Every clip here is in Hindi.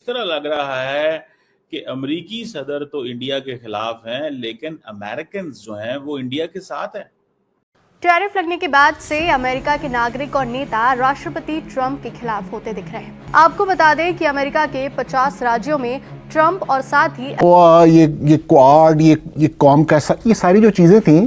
तरह लग रहा है कि अमेरिकी सदर तो इंडिया के खिलाफ हैं, लेकिन अमेरिकन जो हैं वो इंडिया के साथ हैं। टैरिफ लगने के बाद से अमेरिका के नागरिक और नेता राष्ट्रपति ट्रंप के खिलाफ होते दिख रहे हैं। आपको बता दें कि अमेरिका के 50 राज्यों में ट्रंप और साथ ही ये क्वाड, ये कॉम कैसा, ये सारी जो चीज़ें थी,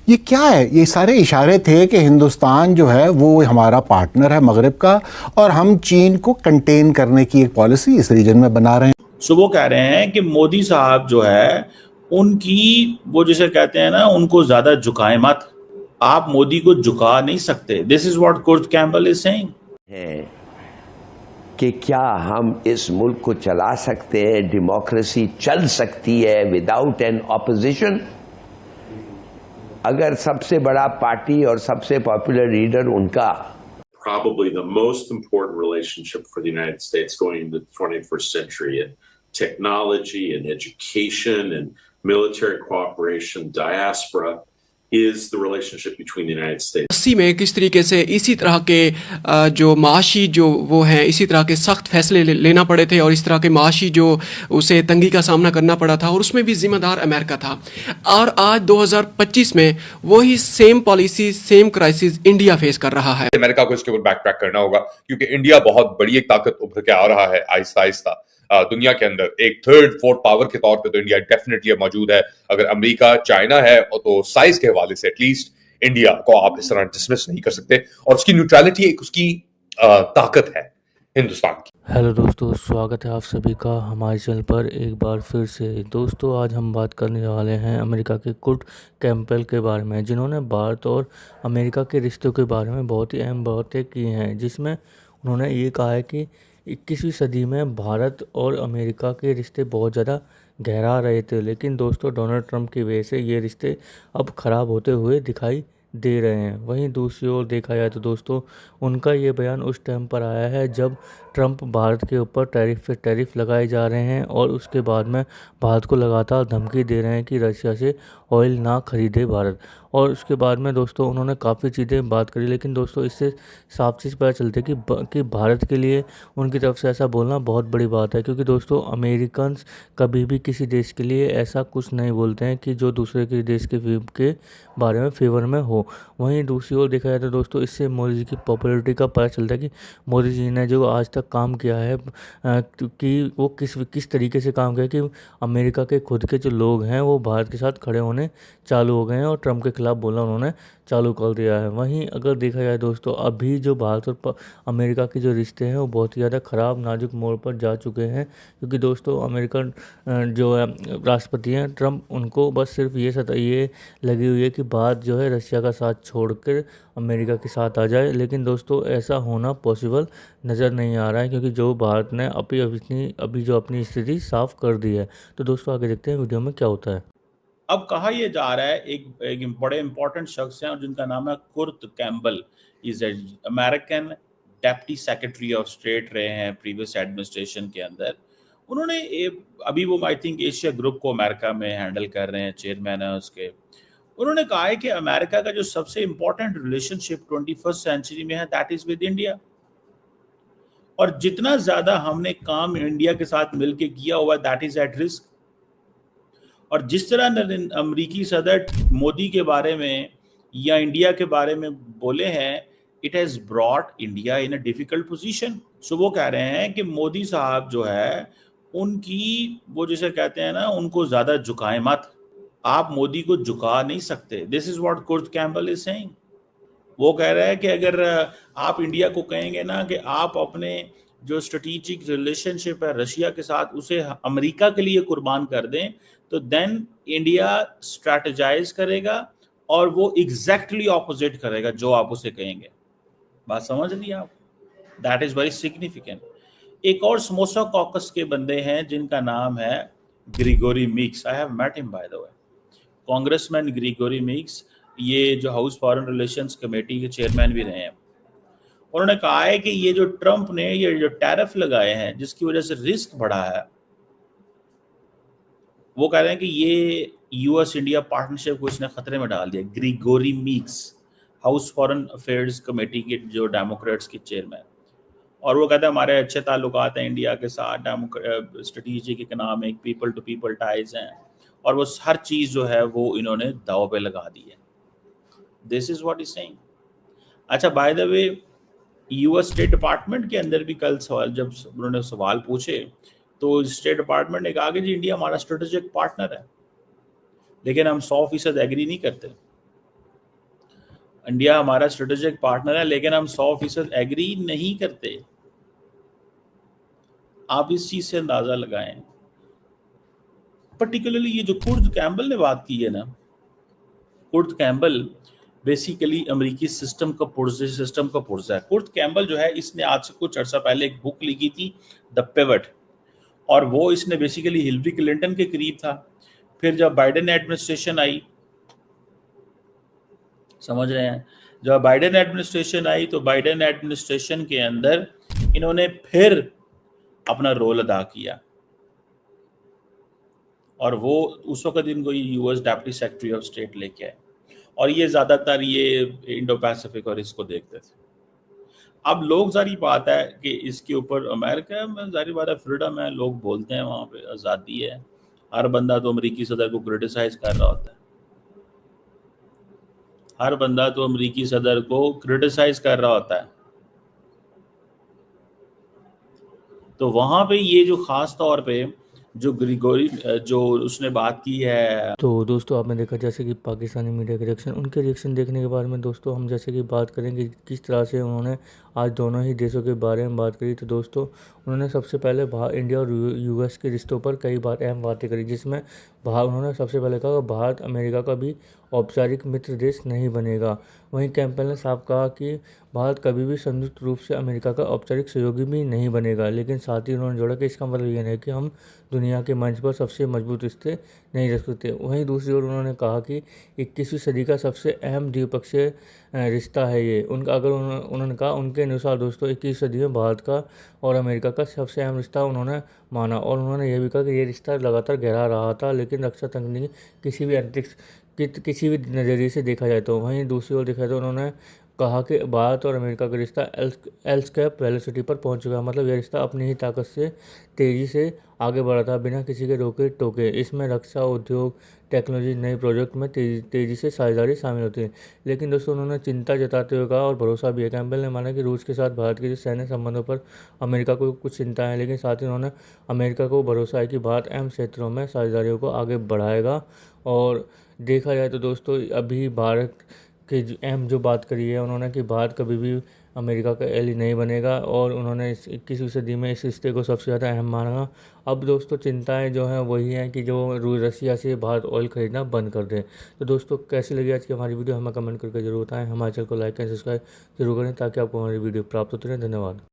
ये क्या है? ये सारे इशारे थे कि हिंदुस्तान जो है वो हमारा पार्टनर है मगरिब का, और हम चीन को कंटेन करने की एक पॉलिसी इस रीजन में बना रहे हैं। सो वो कह रहे हैं कि मोदी साहब जो है उनकी, वो जिसे कहते हैं ना, उनको ज्यादा झुकाए मत, आप मोदी को झुका नहीं सकते। This is what Kurt Campbell is saying. है कि क्या हम इस मुल्क को चला सकते हैं, डेमोक्रेसी चल सकती है विदाउट एन ऑपोजिशन, अगर सबसे बड़ा पार्टी और सबसे पॉपुलर लीडर उनका। Probably the most important relationship for the United States going into the 21st century in technology and education and military cooperation, diaspora, is the relationship between the United States. 80 में किस तरीके से इसी तरह के जो माशी जो वो हैं, इसी तरह के सख्त फैसले लेना पड़े थे और इस तरह के माशी जो उसे तंगी का सामना करना पड़ा था, और उसमें भी जिम्मेदार अमेरिका था। और आज 2025 में वही same policy, same crisis India face कर रहा है। अमेरिका को इसके ऊपर बैकट्रैक करना होगा, क्योंकि इंडिया बहुत बड़ी एक ताकत उभर के आ रहा है आहिस्ता आहिस्ता दुनिया के अंदर। एक थर्ड फोर्थ पावर के तौर पे तो इंडिया डेफिनेटली मौजूद है। अगर अमेरिका चाइना है तो साइज के हवाले से एटलीस्ट इंडिया को आप इस तरह डिसमिस नहीं कर सकते, और उसकी न्यूट्रलिटी एक उसकी ताकत है हिंदुस्तान की। हेलो दोस्तों, स्वागत है आप सभी का हमारे चैनल पर एक बार फिर से। दोस्तों, आज हम बात करने वाले हैं अमेरिका के कुर्ट कैम्पबेल के बारे में, जिन्होंने भारत और अमेरिका के रिश्तों के बारे में बहुत ही अहम बातें की हैं, जिसमें उन्होंने ये कहा है कि 21वीं सदी में भारत और अमेरिका के रिश्ते बहुत ज़्यादा गहरा रहे थे, लेकिन दोस्तों डोनाल्ड ट्रंप की वजह से ये रिश्ते अब ख़राब होते हुए दिखाई दे रहे हैं। वहीं दूसरी ओर देखा जाए तो दोस्तों उनका ये बयान उस टाइम पर आया है जब ट्रंप भारत के ऊपर टैरिफ लगाए जा रहे हैं, और उसके बाद में भारत को लगातार धमकी दे रहे हैं कि रशिया से ऑयल ना खरीदे भारत। और उसके बाद में दोस्तों उन्होंने काफ़ी चीज़ें बात करी, लेकिन दोस्तों इससे साफ चीज़ पता चलती है कि भारत के लिए उनकी तरफ से ऐसा बोलना बहुत बड़ी बात है, क्योंकि दोस्तों अमेरिकन्स कभी भी किसी देश के लिए ऐसा कुछ नहीं बोलते हैं कि जो दूसरे के देश के बारे में फेवर में हो। वहीं दूसरी ओर देखा जाए तो दोस्तों इससे मोदी जी की पॉपुलैरिटी का पता चलता है कि मोदी जी ने जो आज तक काम किया है कि वो किस तरीके से काम किया कि अमेरिका के खुद के जो लोग हैं वो भारत के साथ खड़े होने चालू हो गए हैं, और ट्रंप के खिलाफ बोलना उन्होंने चालू कर दिया है। वहीं अगर देखा जाए दोस्तों, अभी जो भारत और अमेरिका के जो रिश्ते हैं वो बहुत ही ज़्यादा ख़राब नाजुक मोड़ पर जा चुके हैं, क्योंकि दोस्तों अमेरिकन जो है राष्ट्रपति हैं ट्रंप, उनको बस सिर्फ ये लगी हुई है कि बात जो है रशिया का साथ छोड़कर अमेरिका के साथ आ जाए, लेकिन दोस्तों ऐसा होना पॉसिबल नज़र नहीं आ रहा है, क्योंकि जो भारत ने अभी जो अपनी स्थिति साफ कर दी है। तो दोस्तों आगे देखते हैं वीडियो में क्या होता है। अब कहा यह जा रहा है, एक बड़े इंपॉर्टेंट शख्स हैं और जिनका नाम है Kurt Campbell, is American deputy secretary of state रहे हैं प्रीवियस एडमिनिस्ट्रेशन के अंदर। उन्होंने अभी वो आई थिंक एशिया ग्रुप को अमेरिका में हैंडल कर रहे हैं, चेयरमैन है उसके। उन्होंने कहा है कि अमेरिका का जो सबसे इंपॉर्टेंट रिलेशनशिप 21st सेंचुरी में है दैट इज विद इंडिया, और जितना ज्यादा हमने काम इंडिया के साथ मिलकर किया हुआ दैट इज एट रिस्क। और जिस तरह अमेरिकी सदर मोदी के बारे में या इंडिया के बारे में बोले हैं, it has brought India in a difficult position. So वो कह रहे हैं कि मोदी साहब जो है उनकी, वो जिसे कहते हैं ना, उनको ज्यादा झुकाए मत, आप मोदी को झुका नहीं सकते। This is what Kurt Campbell is saying. वो कह रहा है कि अगर आप इंडिया को कहेंगे ना कि आप अपने जो स्ट्रेटेजिक रिलेशनशिप है रशिया के साथ उसे अमेरिका के लिए कुर्बान कर दें, तो देन इंडिया स्ट्रैटेजाइज करेगा और वो एग्जैक्टली ऑपोजिट करेगा जो आप उसे कहेंगे। बात समझ ली आप? That is very significant. एक और समोसा कॉकस के बंदे हैं जिनका नाम है Gregory Meeks. I have met him by the way. Congressman Gregory Meeks, ये जो हाउस फॉरेन रिलेशंस कमेटी के चेयरमैन भी रहे हैं। उन्होंने कहा है कि ये जो ट्रंप ने ये जो टैरिफ लगाए हैं जिसकी वजह से रिस्क बढ़ा है, वो कह रहे हैं कि ये यूएस इंडिया पार्टनरशिप को इसने खतरे में डाल दिया। Gregory Meeks, House Foreign Affairs Committee के जो डेमोक्रेट्स के चेयरमैन। और वो कहता है हमारे अच्छे ताल्लुकात हैं इंडिया के साथ, strategic economic people to people ties हैं, और वो हर चीज़ जो है वो इन्होंने दाव पे लगा दी है। This is what is saying. अच्छा, by the way, US state department के अंदर भी कल सवाल, जब उन्होंने सवाल पूछे तो स्टेट डिपार्टमेंट ने कहा कि जी इंडिया हमारा स्ट्रेटेजिक पार्टनर है, लेकिन हम 100% एग्री नहीं करते। इंडिया हमारा स्ट्रेटेजिक पार्टनर है लेकिन हम 100% एग्री नहीं करते। आप इस चीज से अंदाजा लगाएं। पर्टिकुलरली ये जो कुर्द कैम्बल ने बात की है ना, कुर्द कैम्बल बेसिकली अमेरिकी सिस्टम का पुर्जा है। कुर्द कैम्बल जो है, इसने आज से कुछ अर्सा पहले एक बुक लिखी थी, द पिवट, और वो इसने बेसिकली हिलरी क्लिंटन के करीब था। फिर जब बाइडेन एडमिनिस्ट्रेशन आई, समझ रहे हैं, जब बाइडेन एडमिनिस्ट्रेशन आई तो बाइडेन एडमिनिस्ट्रेशन के अंदर इन्होंने फिर अपना रोल अदा किया, और वो उस वक्त इनको US deputy secretary of state लेके आए, और ये ज़्यादातर ये इंडो पैसिफिक और इसको देखते थे। अब लोग, जारी बात है कि इसके ऊपर अमेरिका में जारी बात है फ्रीडम है, लोग बोलते हैं वहाँ पे आज़ादी है, हर बंदा तो अमेरिकी सदर को क्रिटिसाइज कर रहा होता है, हर बंदा तो अमेरिकी सदर को क्रिटिसाइज कर रहा होता है। तो वहाँ पे ये जो ख़ास तौर पे जो ग्रिगोरी जो उसने बात की है। तो दोस्तों आपने देखा जैसे कि पाकिस्तानी मीडिया के रिएक्शन, उनके रिएक्शन देखने के बारे में दोस्तों हम जैसे कि बात करेंगे किस तरह से उन्होंने आज दोनों ही देशों के बारे में बात करी। तो दोस्तों उन्होंने सबसे पहले इंडिया और यूएस के रिश्तों पर कई बात अहम बातें करी, जिसमें उन्होंने सबसे पहले कहा कि भारत अमेरिका का भी औपचारिक मित्र देश नहीं बनेगा। वहीं कैंपबेल ने साफ कहा कि भारत कभी भी संयुक्त रूप से अमेरिका का औपचारिक सहयोगी भी नहीं बनेगा, लेकिन साथ ही उन्होंने जोड़ा कि इसका मतलब यह नहीं कि हम दुनिया के मंच पर सबसे मजबूत रिश्ते नहीं रख सकते। वहीं दूसरी ओर उन्होंने कहा कि 21वीं सदी का सबसे अहम द्विपक्षीय रिश्ता है ये। उन्होंने कहा उनके अनुसार दोस्तों 21वीं सदी में भारत का और अमेरिका का सबसे अहम रिश्ता उन्होंने माना, और उन्होंने यह भी कहा कि ये रिश्ता लगातार गहरा रहा था, लेकिन रक्षा तकनीक किसी भी नज़रिए से देखा जाए तो। वहीं दूसरी ओर देखा जाए तो उन्होंने कहा कि भारत और अमेरिका का रिश्ता एस्केप वेलोसिटी पर पहुंच चुका है, मतलब यह रिश्ता अपनी ही ताकत से तेज़ी से आगे बढ़ा था बिना किसी के रोके टोके। इसमें रक्षा उद्योग, टेक्नोलॉजी, नए प्रोजेक्ट में तेज़ी से साझेदारी शामिल होती है। लेकिन दोस्तों उन्होंने चिंता जताते हुए कहा और भरोसा भी है। कैंपबेल ने माना कि रूस के साथ भारत के सैन्य संबंधों पर अमेरिका को कुछ चिंता है, लेकिन साथ ही उन्होंने अमेरिका को भरोसा है कि भारत अहम क्षेत्रों में साझेदारियों को आगे बढ़ाएगा। और देखा जाए तो दोस्तों अभी भारत के अहम जो बात करी है उन्होंने कि भारत कभी भी अमेरिका का एली नहीं बनेगा, और उन्होंने इस 21वीं सदी में इस रिश्ते को सबसे ज़्यादा अहम माना। अब दोस्तों चिंताएं जो हैं वही हैं कि जो रसिया से भारत ऑयल खरीदना बंद कर दे। तो दोस्तों कैसी लगी आज की हमारी वीडियो हमें कमेंट करके जरूर बताएं। हमारे चैनल को लाइक एंड सब्सक्राइब जरूर करें ताकि आपको हमारी वीडियो प्राप्त होती रहे। धन्यवाद।